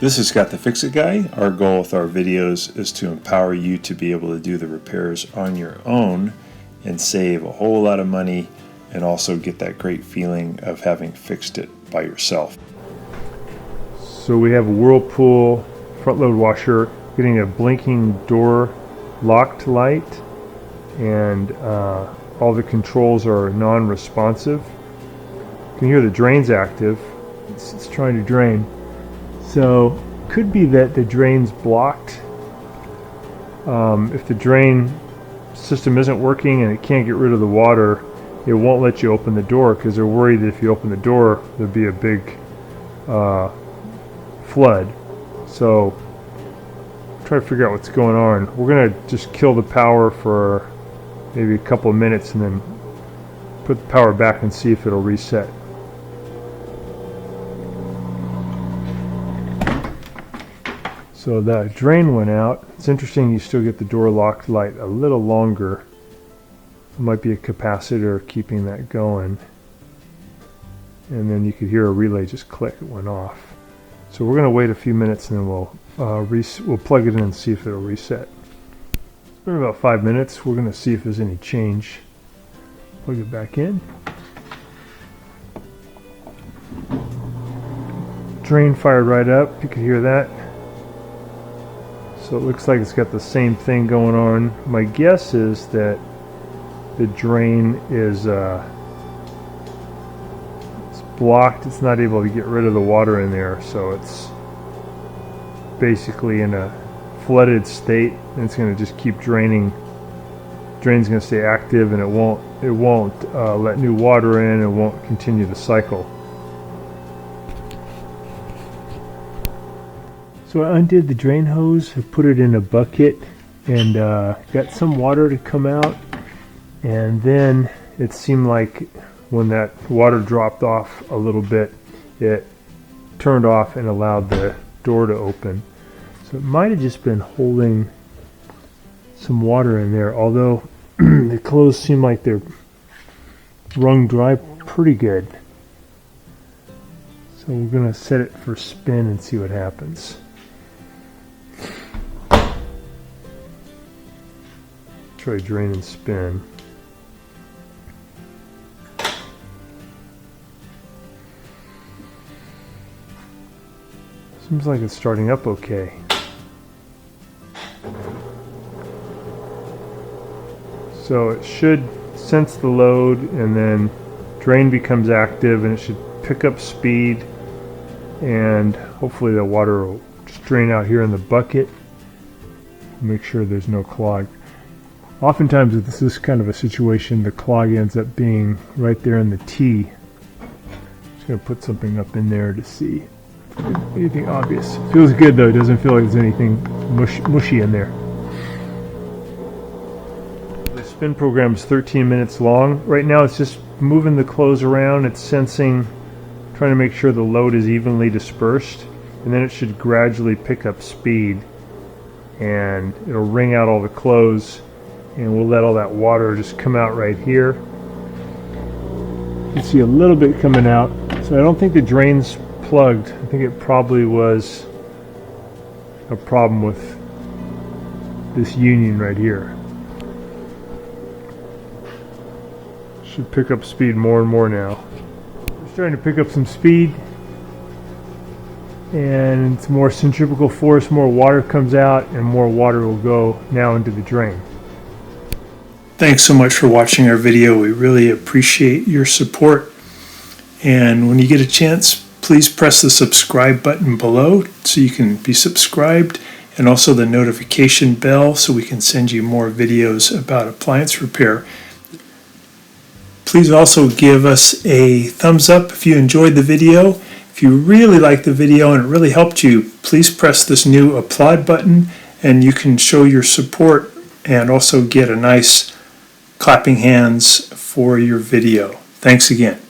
This is Scott the Fix-It Guy. Our goal with our videos is to empower you to be able to do the repairs on your own and save a whole lot of money and also get that great feeling of having fixed it by yourself. So we have a Whirlpool front load washer getting a blinking door locked light, and all the controls are non-responsive. You can hear the drain's active. It's trying to drain. So could be that the drain's blocked. If the drain system isn't working and it can't get rid of the water, it won't let you open the door because they're worried that if you open the door there'll be a big flood. So try to figure out what's going on. We're gonna just kill the power for maybe a couple of minutes and then put the power back and see if it'll reset. So the drain went out. It's interesting you still get the door locked light a little longer. It might be a capacitor keeping that going. And then you could hear a relay just click, it went off. So we're going to wait a few minutes and then we'll plug it in and see if it'll reset. It's been about 5 minutes. We're going to see if there's any change. Plug it back in. Drain fired right up, you can hear that. So it looks like it's got the same thing going on. My guess is that the drain is it's blocked. It's not able to get rid of the water in there, so it's basically in a flooded state, and it's going to just keep draining. Drain's going to stay active, and it won't let new water in. It won't continue the cycle. So I undid the drain hose, I put it in a bucket, and got some water to come out, and then it seemed like when that water dropped off a little bit, it turned off and allowed the door to open. So it might have just been holding some water in there, although the clothes seem like they're wrung dry pretty good. So we're going to set it for spin and see what happens. Try drain and spin. Seems like it's starting up okay. So it should sense the load and then drain becomes active and it should pick up speed, and hopefully the water will just drain out here in the bucket. Make sure there's no clog. Oftentimes with this kind of a situation, the clog ends up being right there in the T. Just going to put something up in there to see anything obvious. Feels good though, it doesn't feel like there's anything mushy in there. The spin program is 13 minutes long. Right now it's just moving the clothes around, it's sensing, trying to make sure the load is evenly dispersed, and then it should gradually pick up speed and it'll wring out all the clothes, and we'll let all that water just come out right here. You can see a little bit coming out, so I don't think the drain's plugged. I think it probably was a problem with this union right here. Should pick up speed more and more now. It's starting to pick up some speed, and it's more centrifugal force, more water comes out, and more water will go now into the drain. Thanks so much for watching our video. We really appreciate your support. And when you get a chance, please press the subscribe button below so you can be subscribed, and also the notification bell so we can send you more videos about appliance repair. Please also give us a thumbs up if you enjoyed the video. If you really liked the video and it really helped you, please press this new applaud button and you can show your support and also get a nice clapping hands for your video. Thanks again.